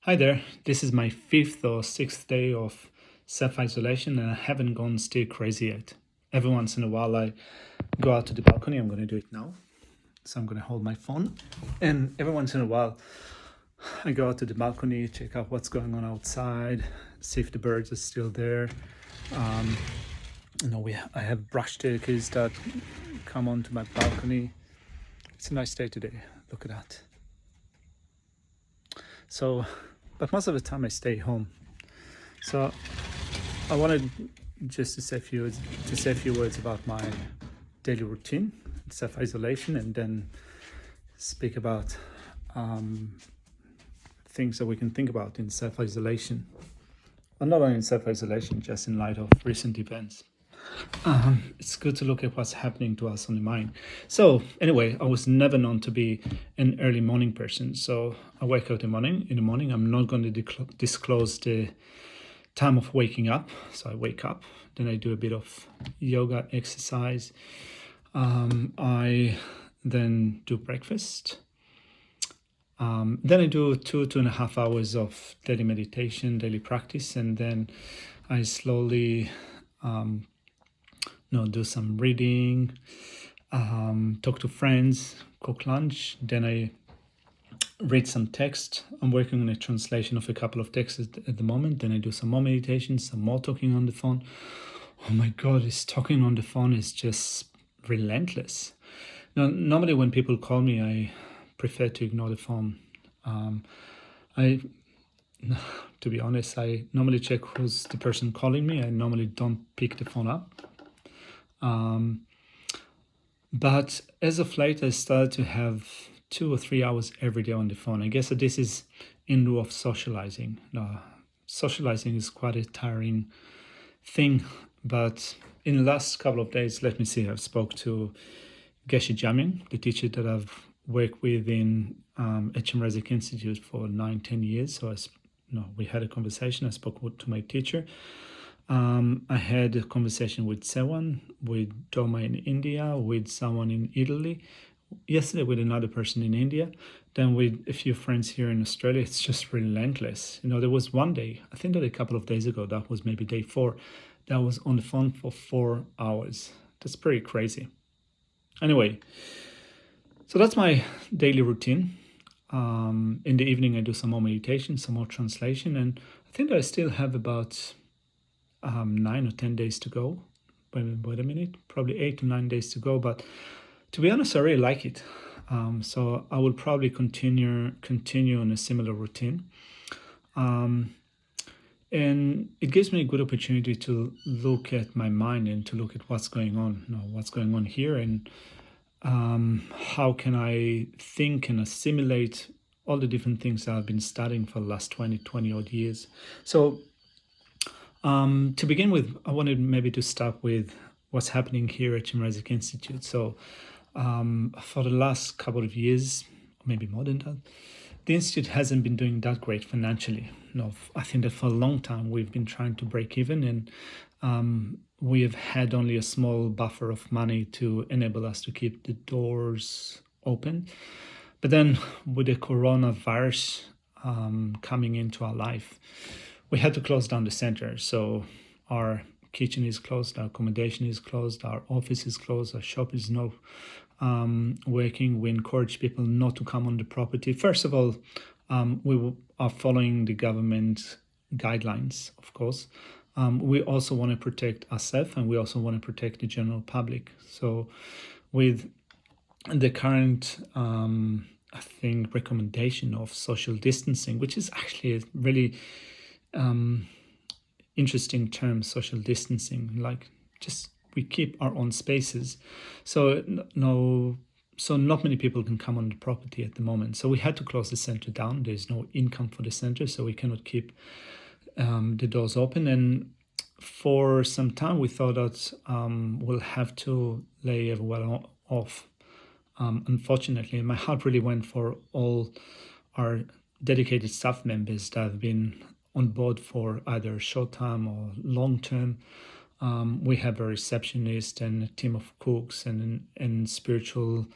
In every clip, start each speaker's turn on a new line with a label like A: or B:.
A: Hi there. This is my fifth or sixth day of self-isolation and I haven't gone stir crazy yet. Every once in a while I go out to the balcony. I'm going to do it now. So I'm going to hold my phone. And every once in a while I go out to the balcony, check out what's going on outside, see if the birds are still there. I have brush turkeys that come onto my balcony. It's a nice day today. Look at that. So, but most of the time I stay home. So I wanted just to say a few words about my daily routine, self-isolation, and then speak about things that we can think about in self-isolation. Well, not only in self-isolation, just in light of recent events. It's good to look at what's happening to us on the mind. So anyway, I was never known to be an early morning person. So I wake up in the morning. I'm not going to disclose the time of waking up. So I wake up, then I do a bit of yoga exercise. I then do breakfast. Then I do 2.5 hours of daily meditation, daily practice, and then I slowly do some reading, talk to friends, cook lunch. Then I read some text. I'm working on a translation of a couple of texts at the moment. Then I do some more meditation, some more talking on the phone. Oh my God, this talking on the phone is just relentless. Now, normally when people call me, I prefer to ignore the phone. To be honest, I normally check who's the person calling me. I normally don't pick the phone up. But as of late, I started to have 2 or 3 hours every day on the phone. I guess that this is in lieu of socializing. Socializing is quite a tiring thing, but in the last couple of days, let me see, I've spoke to Geshe Jamyang, the teacher that I've worked with in HM Razik Institute for 9-10 years. So we had a conversation. I spoke to my teacher. I had a conversation with Sewan, with Doma in India, with someone in Italy, yesterday with another person in India, then with a few friends here in Australia. It's just relentless. There was one day, I think that a couple of days ago, that was maybe day 4, that I was on the phone for 4 hours. That's pretty crazy. Anyway, so that's my daily routine. In the evening, I do some more meditation, some more translation, and I think that I still have about 9 or 10 days to go. Wait a minute, probably 8 to 9 days to go. But to be honest, I really like it. So I will probably continue on a similar routine. And it gives me a good opportunity to look at my mind and to look at what's going on here, and how can I think and assimilate all the different things that I've been studying for the last 20 odd years. So to begin with, I wanted maybe to start with what's happening here at HM Razik Institute. So for the last couple of years, maybe more than that, the Institute hasn't been doing that great financially. I think that for a long time we've been trying to break even, and we have had only a small buffer of money to enable us to keep the doors open. But then with the coronavirus coming into our life, we had to close down the center. So our kitchen is closed, our accommodation is closed, our office is closed, our shop is not working. We encourage people not to come on the property. First of all, we are following the government guidelines, of course. We also want to protect ourselves, and we also want to protect the general public. So with the current I think recommendation of social distancing, which is actually a really interesting term, social distancing, like just we keep our own spaces. So not many people can come on the property at the moment. So we had to close the center down. There's no income for the center, so we cannot keep the doors open. And for some time, we thought that we'll have to lay everyone off. Unfortunately, my heart really went for all our dedicated staff members that have been on board for either short term or long term. We have a receptionist and a team of cooks and spiritual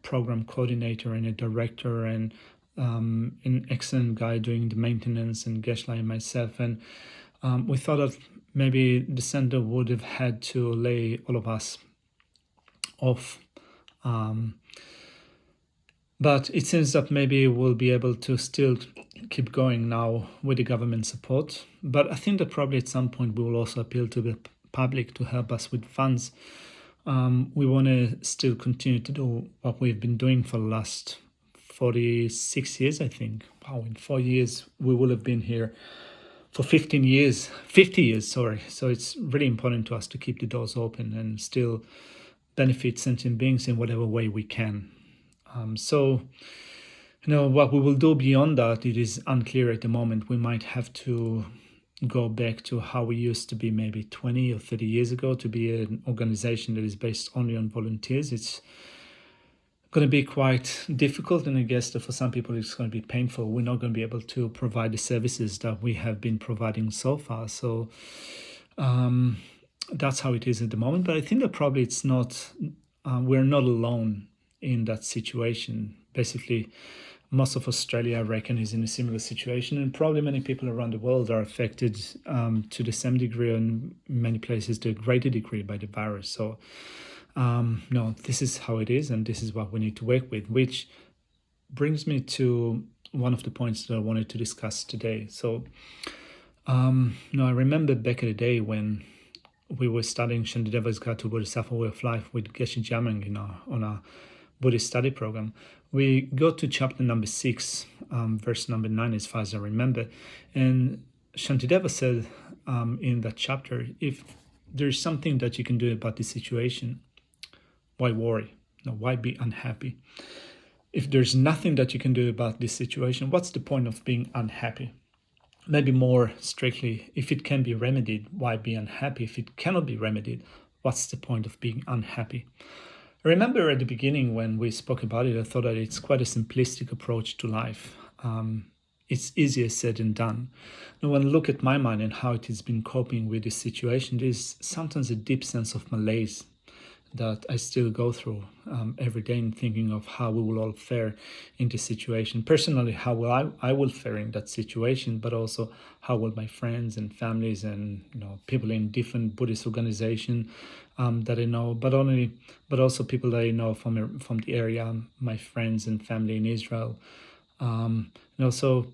A: program coordinator and a director and an excellent guy doing the maintenance and Geshe and myself. And we thought that maybe the center would have had to lay all of us off. But it seems that maybe we'll be able to still keep going now with the government support. But I think that probably at some point we will also appeal to the public to help us with funds. We want to still continue to do what we've been doing for the last 46 years, I think. Wow, in 4 years we will have been here for 50 years, sorry. So it's really important to us to keep the doors open and still benefit sentient beings in whatever way we can. So, what we will do beyond that, it is unclear at the moment. We might have to go back to how we used to be maybe 20 or 30 years ago, to be an organization that is based only on volunteers. It's going to be quite difficult, and I guess that for some people it's going to be painful. We're not going to be able to provide the services that we have been providing so far. So that's how it is at the moment. But I think that probably it's not, we're not alone in that situation. Basically, most of Australia, I reckon, is in a similar situation, and probably many people around the world are affected to the same degree, and in many places to a greater degree, by the virus. So, this is how it is, and this is what we need to work with, which brings me to one of the points that I wanted to discuss today. So, I remember back in the day when we were studying Shantideva's Guide to Bodhisattva Way of Life with Geshe Jamang on our Buddhist study program. We go to chapter number 6, verse number 9, as far as I remember. And Shantideva said in that chapter, if there's something that you can do about this situation, why worry? No, why be unhappy? If there's nothing that you can do about this situation, what's the point of being unhappy? Maybe more strictly, if it can be remedied, why be unhappy? If it cannot be remedied, what's the point of being unhappy? I remember at the beginning when we spoke about it, I thought that it's quite a simplistic approach to life. It's easier said than done. Now, when I look at my mind and how it has been coping with this situation, there's sometimes a deep sense of malaise that I still go through every day in thinking of how we will all fare in this situation. Personally, how will I will fare in that situation, but also how will my friends and families and people in different Buddhist organizations that I know, but also people that I know from the area, my friends and family in Israel. So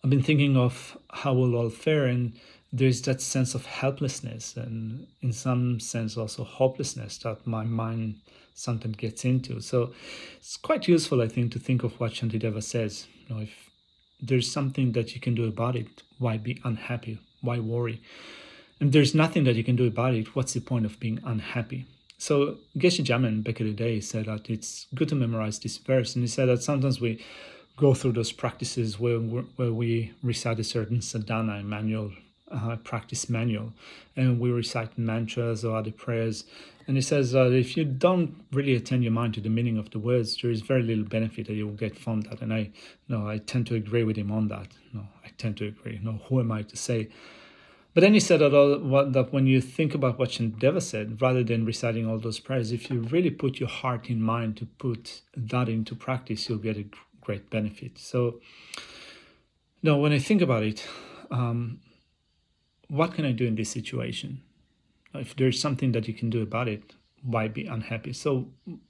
A: I've been thinking of how we'll all fare, and there's that sense of helplessness and in some sense also hopelessness that my mind sometimes gets into. So it's quite useful, I think, to think of what Shantideva says. If there's something that you can do about it, why be unhappy? Why worry? And there's nothing that you can do about it, what's the point of being unhappy? So Geshe Jamin back in the day said that it's good to memorize this verse, and he said that sometimes we go through those practices where we recite a certain sadhana, manual, practice manual, and we recite mantras or other prayers. And he says that if you don't really attend your mind to the meaning of the words, there is very little benefit that you will get from that. And I tend to agree with him on that. I tend to agree. Who am I to say? But then he said that when you think about what Shantideva said, rather than reciting all those prayers, if you really put your heart in mind to put that into practice, you'll get a great benefit. So, when I think about it, what can I do in this situation? If there's something that you can do about it, why be unhappy? So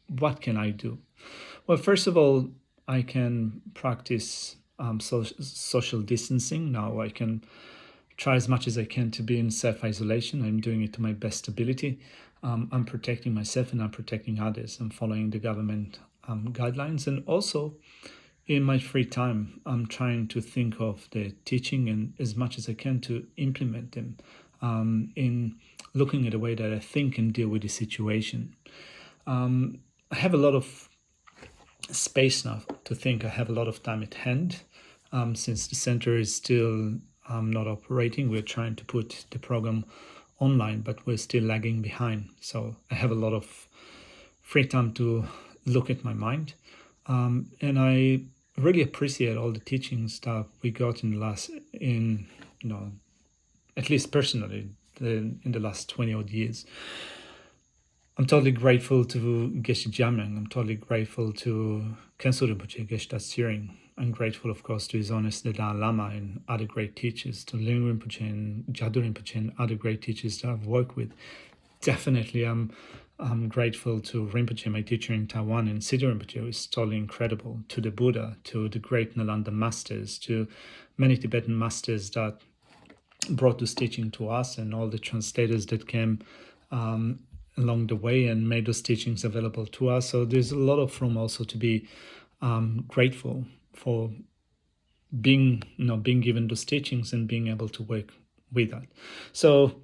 A: what can I do? Well, first of all, I can practice social distancing. Now I can try as much as I can to be in self-isolation. I'm doing it to my best ability. I'm protecting myself and I'm protecting others. I'm following the government guidelines, and also in my free time, I'm trying to think of the teaching and as much as I can to implement them in looking at the way that I think and deal with the situation. I have a lot of space now to think. I have a lot of time at hand. Since the center is still not operating, we're trying to put the program online, but we're still lagging behind. So I have a lot of free time to look at my mind. And I really appreciate all the teachings that we got at least personally, in the last 20 odd years. I'm totally grateful to Geshe Jamyang. I'm totally grateful to Khenso Rinpoche, Geshe Tsering. I'm grateful, of course, to His Holiness the Dalai Lama and other great teachers, to Ling Rinpoche and Jadu Rinpoche and other great teachers that I've worked with. Definitely, I'm grateful to Rinpoche, my teacher in Taiwan, and Siddha Rinpoche, who is totally incredible, to the Buddha, to the great Nalanda masters, to many Tibetan masters that brought this teaching to us, and all the translators that came along the way and made those teachings available to us. So there's a lot of room also to be grateful for being given those teachings and being able to work with that. So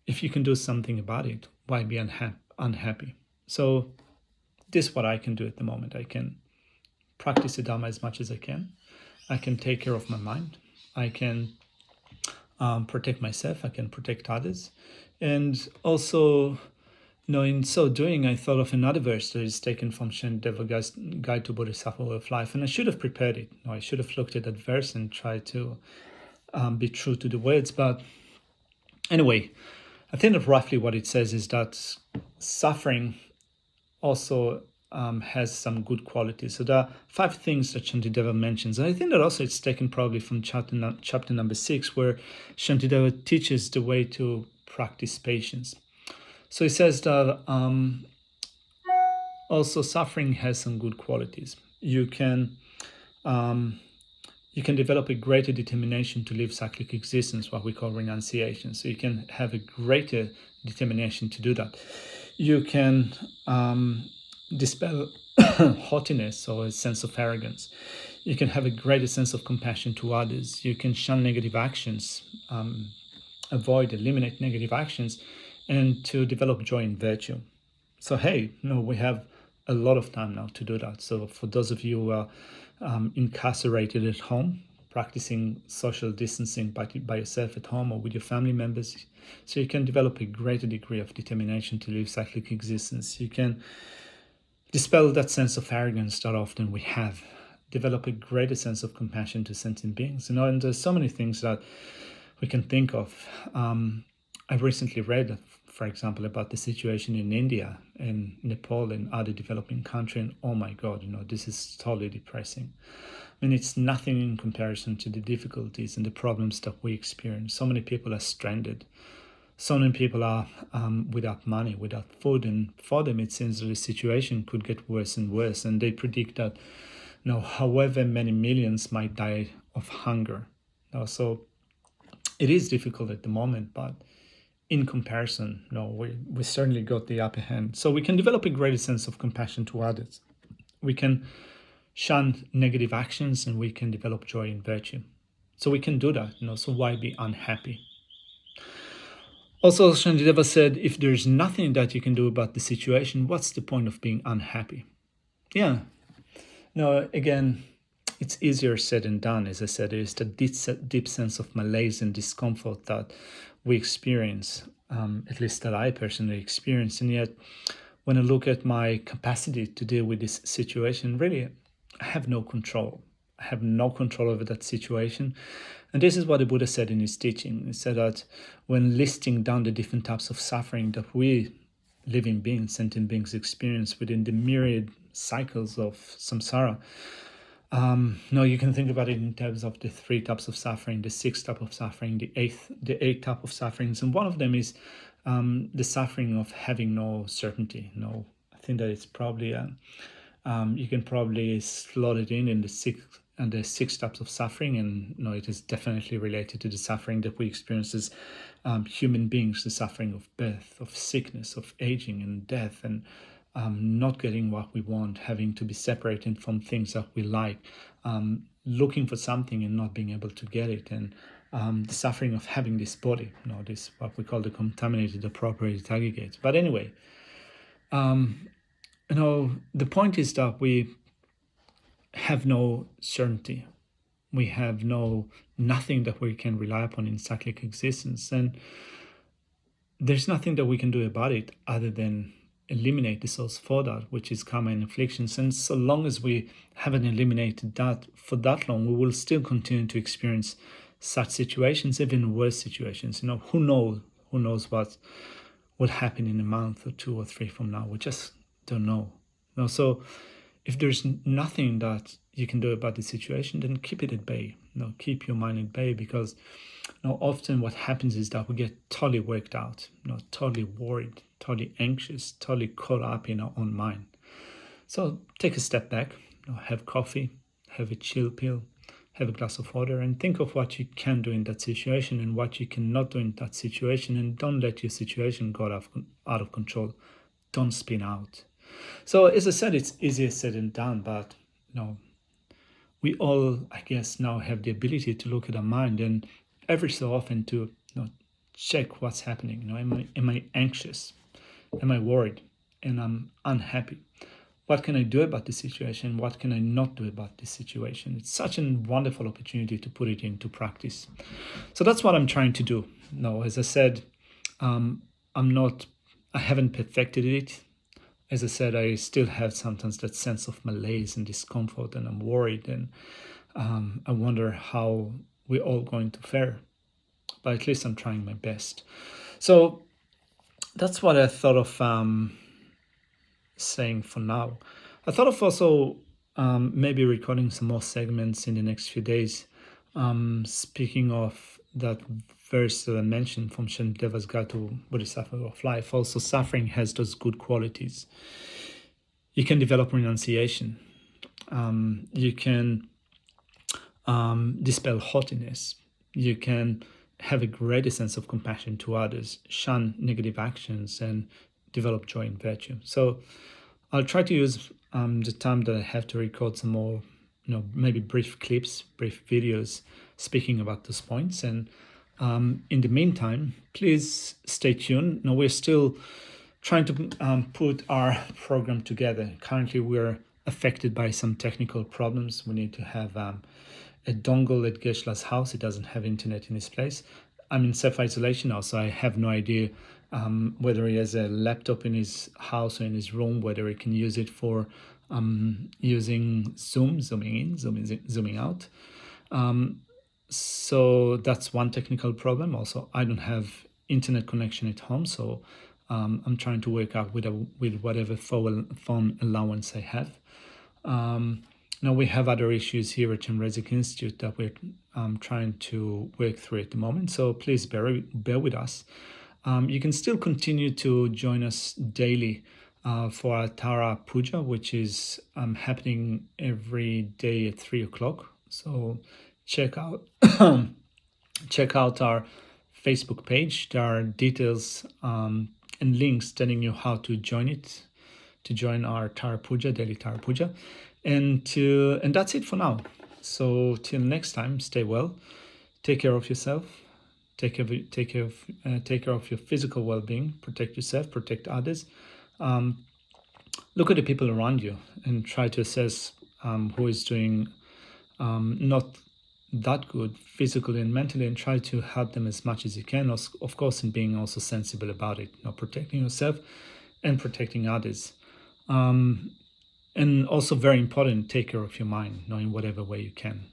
A: if you can do something about it, why be unhappy? So this is what I can do at the moment. I can practice the Dharma as much as I can. I can take care of my mind. I can protect myself. I can protect others. And also, in so doing, I thought of another verse that is taken from Shantideva's Guide to Bodhisattva Way of Life. And I should have prepared it. I should have looked at that verse and tried to be true to the words. But anyway, I think that roughly what it says is that suffering also has some good qualities. So there are 5 things that Shantideva mentions. And I think that also it's taken probably from chapter number 6, where Shantideva teaches the way to practice patience. So he says that also suffering has some good qualities. You can develop a greater determination to live cyclic existence, what we call renunciation. So you can have a greater determination to do that. You can dispel haughtiness or a sense of arrogance. You can have a greater sense of compassion to others. You can shun negative actions, eliminate negative actions, and to develop joy in virtue. So we have a lot of time now to do that. So for those of you who are incarcerated at home, practicing social distancing by yourself at home or with your family members, so you can develop a greater degree of determination to live cyclic existence. You can dispel that sense of arrogance that often we have, develop a greater sense of compassion to sentient beings. And there's so many things that we can think of. I've recently read, for example, about the situation in India and Nepal and other developing countries, and oh my God, this is totally depressing. I mean, it's nothing in comparison to the difficulties and the problems that we experience. So many people are stranded. So many people are without money, without food, and for them it seems that the situation could get worse and worse. And they predict that, however many millions might die of hunger. So it is difficult at the moment, but in comparison, we certainly got the upper hand. So we can develop a greater sense of compassion to others. We can shun negative actions, and we can develop joy in virtue. So we can do that, so why be unhappy? Also, Shantideva said, if there's nothing that you can do about the situation, what's the point of being unhappy? Yeah. Again, it's easier said than done. As I said, there is the deep sense of malaise and discomfort that we experience, at least that I personally experience. And yet, when I look at my capacity to deal with this situation, really, I have no control. I have no control over that situation. And this is what the Buddha said in his teaching. He said that when listing down the different types of suffering that we living beings, sentient beings, experience within the myriad cycles of samsara, you can think about it in terms of the 3 types of suffering, the 6th type of suffering, the eighth type of sufferings. And one of them is the suffering of having no certainty. I think that it's probably, you can probably slot it in the 6 types of suffering, and it is definitely related to the suffering that we experience as human beings, the suffering of birth, of sickness, of aging and death, and not getting what we want, having to be separated from things that we like, looking for something and not being able to get it, and the suffering of having this body, this what we call the contaminated, appropriated aggregate. But anyway, the point is that we have no certainty. We have nothing that we can rely upon in cyclic existence. And there's nothing that we can do about it other than eliminate the source for that, which is karma and afflictions. And so long as we haven't eliminated that for that long, we will still continue to experience such situations, even worse situations. Who knows what will happen in a month or 2 or 3 from now. We just don't know. So if there's nothing that you can do about the situation, then keep it at bay. Keep your mind at bay, because often what happens is that we get totally worked out, totally worried, totally anxious, totally caught up in our own mind. So take a step back, have coffee, have a chill pill, have a glass of water, and think of what you can do in that situation and what you cannot do in that situation, and don't let your situation go out of control. Don't spin out. So as I said, it's easier said than done, but we all, I guess, now have the ability to look at our mind and every so often to check what's happening. Am I anxious? Am I worried? And I'm unhappy? What can I do about this situation? What can I not do about this situation? It's such a wonderful opportunity to put it into practice. So that's what I'm trying to do. As I said, I haven't perfected it. As I said, I still have sometimes that sense of malaise and discomfort, and I'm worried, and I wonder how we're all going to fare. But at least I'm trying my best. So that's what I thought of saying for now. I thought of also maybe recording some more segments in the next few days. Speaking of that verse that I mentioned from Shantideva's Guide to Bodhisattva of Life, also suffering has those good qualities. You can develop renunciation. You can dispel haughtiness. You can have a greater sense of compassion to others, shun negative actions, and develop joy and virtue. So I'll try to use the time that I have to record some more, maybe brief clips, brief videos speaking about those points. And in the meantime, please stay tuned. We're still trying to put our program together. Currently, we're affected by some technical problems. We need to have a dongle at Geshe-la's house. He doesn't have internet in his place. I'm in self-isolation now, so I have no idea whether he has a laptop in his house or in his room, whether he can use it for using Zoom, zooming in, zooming out. So that's one technical problem. Also, I don't have internet connection at home, so I'm trying to work out with whatever phone allowance I have. Now we have other issues here at Chenrezig Institute that we're trying to work through at the moment. So please bear with us. You can still continue to join us daily for our Tara Puja, which is happening every day at 3:00. So check out our Facebook page. There are details and links telling you how to join it, to join our Tara Puja, daily Tara Puja. And that's it for now. So till next time, stay well, take care of yourself, take care of your physical well-being, protect yourself, protect others. Look at the people around you and try to assess who is doing not that good physically and mentally, and try to help them as much as you can, of course, and being also sensible about it, protecting yourself and protecting others. And also very important, take care of your mind, in whatever way you can.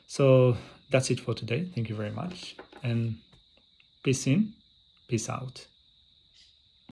A: So that's it for today. Thank you very much, and peace in, peace out.